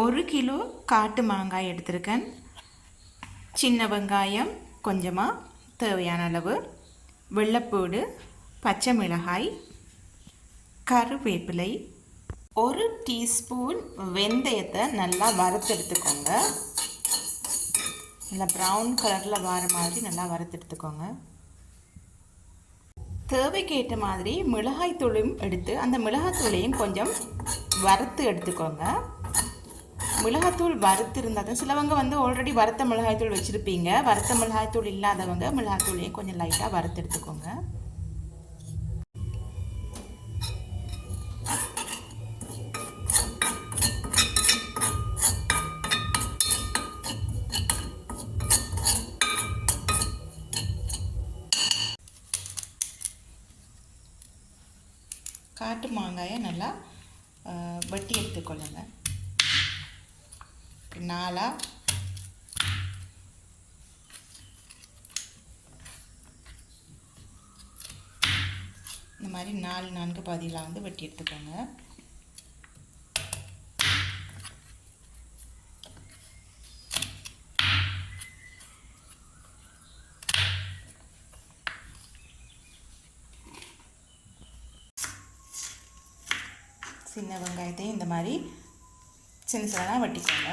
1 kilo காட்டு மாங்காய் எடுத்திருக்கேன். சின்ன வெங்காயம் கொஞ்சமாக தேவையான அளவு, வெள்ளைப்பூடு, பச்சை மிளகாய், கருவேப்பிலை, 1 டீஸ்பூன் வெந்தயத்தை நல்லா வறுத்தெடுத்துக்கோங்க. நல்லா ப்ரௌன் கலரில் வர மாதிரி நல்லா வறுத்தெடுத்துக்கோங்க. தேவைக்கேற்ற மாதிரி மிளகாய் தூளையும் எடுத்து அந்த மிளகாய் தூளையும் கொஞ்சம் வறுத்து எடுத்துக்கோங்க. மிளகாய்த்தூள் வறுத்து இருந்தால் தான், சிலவங்க ஆல்ரெடி வறுத்த மிளகாய்த்தூள் வச்சுருப்பீங்க. வறுத்த மிளகாய்த்தூள் இல்லாதவங்க மிளகாய்த்தூளையும் கொஞ்சம் லைட்டாக வறுத்து எடுத்துக்கோங்க. காட்டு மாங்காயை நல்லா வெட்டி எடுத்துக்கொள்ளுங்க. 4 இந்த மாதிரி 4 பாதியில் வெட்டி எடுத்துக்கோங்க. சின்ன வெங்காயத்தையும் இந்த மாதிரி சின்ன சின்னதாக வெட்டிக்கோங்க.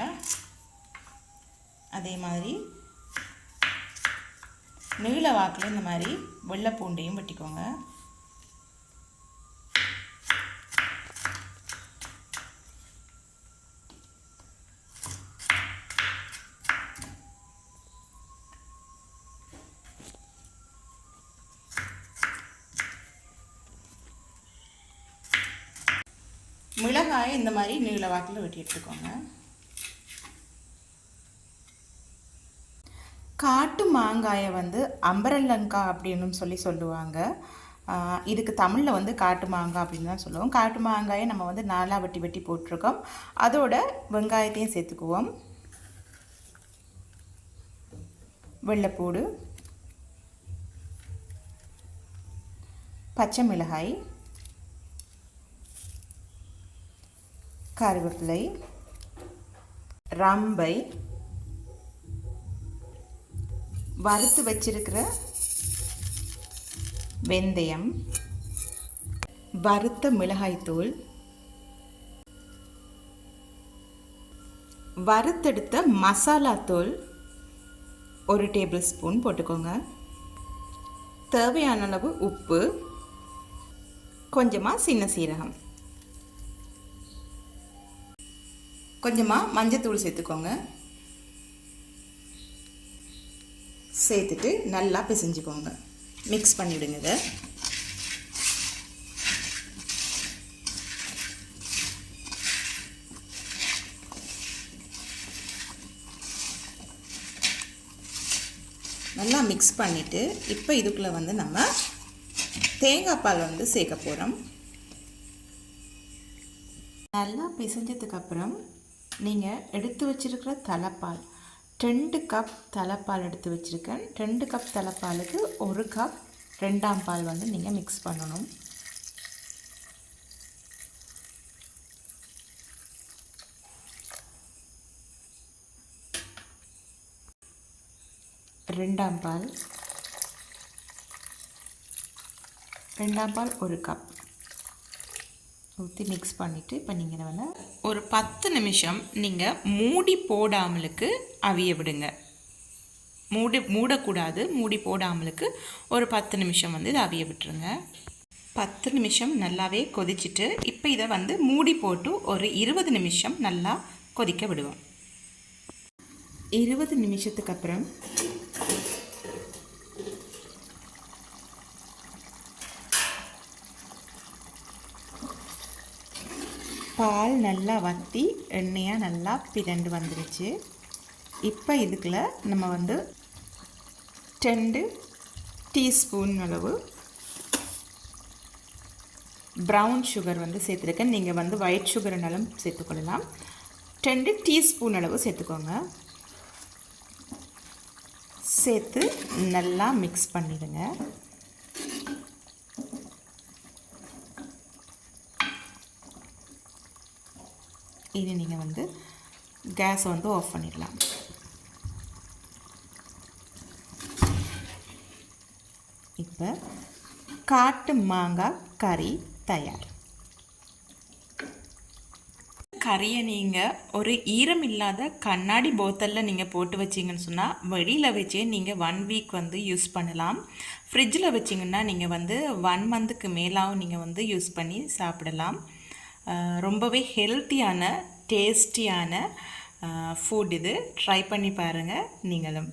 அதே மாதிரி நீள வாக்கில் இந்த மாதிரி வெள்ளை பூண்டையும் வெட்டிக்கோங்க. மிளகாயை இந்த மாதிரி நீள வாக்கில் வெட்டி எடுத்துக்கோங்க. காட்டு மாங்காயை அம்பரலங்காய் அப்படின்னு சொல்லுவாங்க. இதுக்கு தமிழில் காட்டு மாங்காய் அப்படின்னு தான் சொல்லுவோம். காட்டு மாங்காயை நம்ம 4 வெட்டி வெட்டி போட்டிருக்கோம். அதோட வெங்காயத்தையும் சேர்த்துக்குவோம். வெள்ளைப்பூடு, பச்சை மிளகாய், கருவேப்பிலை, ரம்பை, வறுத்து வச்சிருக்கிற வெந்தயம், வறுத்த மிளகாய்த்தூள், வறுத்தெடுத்த மசாலாத்தூள் 1 டேபிள் ஸ்பூன் போட்டுக்கோங்க. தேவையான அளவு உப்பு, கொஞ்சமாக சின்ன சீரகம், கொஞ்சமாக மஞ்சத்தூள் சேர்த்துக்கோங்க. சேர்த்துட்டு நல்லா பிசைஞ்சுக்கோங்க. மிக்ஸ் பண்ணிவிடுங்க. இதை நல்லா மிக்ஸ் பண்ணிவிட்டு இப்போ இதுக்குள்ளே நம்ம தேங்காய் பால் சேர்க்க போகிறோம். நல்லா பிசைஞ்சதுக்கப்புறம் நீங்கள் எடுத்து வச்சுருக்கிற தலைப்பால் 2 கப் தலைப்பால் எடுத்து வச்சுருக்கேன். 2 கப் தலைப்பாலுக்கு 1 கப் 2ஆம் பால் நீங்கள் மிக்ஸ் பண்ணணும். ரெண்டாம் பால் 1 கப் ஊற்றி மிக்ஸ் பண்ணிவிட்டு இப்போ நீங்கள் ஒரு 10 நிமிஷம் நீங்கள் மூடி போடாமலுக்கு அவிய விடுங்க. மூடக்கூடாது. மூடி போடாமலுக்கு ஒரு 10 நிமிஷம் இதை அவிய விட்டுருங்க. 10 நிமிஷம் நல்லாவே கொதிச்சுட்டு இப்போ இதை மூடி போட்டு ஒரு 20 நிமிஷம் நல்லா கொதிக்க விடுவோம். 20 நிமிஷத்துக்கு அப்புறம் பால் நல்லா வற்றி எண்ணெயாக நல்லா பிறண்டு வந்துருச்சு. இப்போ இதுக்குள்ள நம்ம 2 டீஸ்பூன் அளவு ப்ரௌன் சுகர் சேர்த்துருக்கேன். நீங்கள் ஒயிட் சுகர்னாலும் சேர்த்துக்கொள்ளலாம். 2 டீஸ்பூன் அளவு சேர்த்துக்கோங்க. சேர்த்து நல்லா மிக்ஸ் பண்ணிடுங்க. இது நீங்கள் கேஸ் வந்து ஆஃப் பண்ணிடலாம். இப்போ காட்டு மாங்காய் கறி தயார். கறியை நீங்கள் ஒரு ஈரம் இல்லாத கண்ணாடி போத்தலில் நீங்கள் போட்டு வச்சிங்கன்னு சொன்னால் வெளியில் வச்சே நீங்கள் 1 வீக் வந்து யூஸ் பண்ணலாம். ஃப்ரிட்ஜில் வச்சிங்கன்னா நீங்கள் வந்து 1 மந்த்துக்கு மேலாகவும் நீங்கள் வந்து யூஸ் பண்ணி சாப்பிடலாம். ரொம்பவே ஹெல்த்தியான டேஸ்டியான ஃபுட் இது. ட்ரை பண்ணி பாருங்கள் நீங்களும்.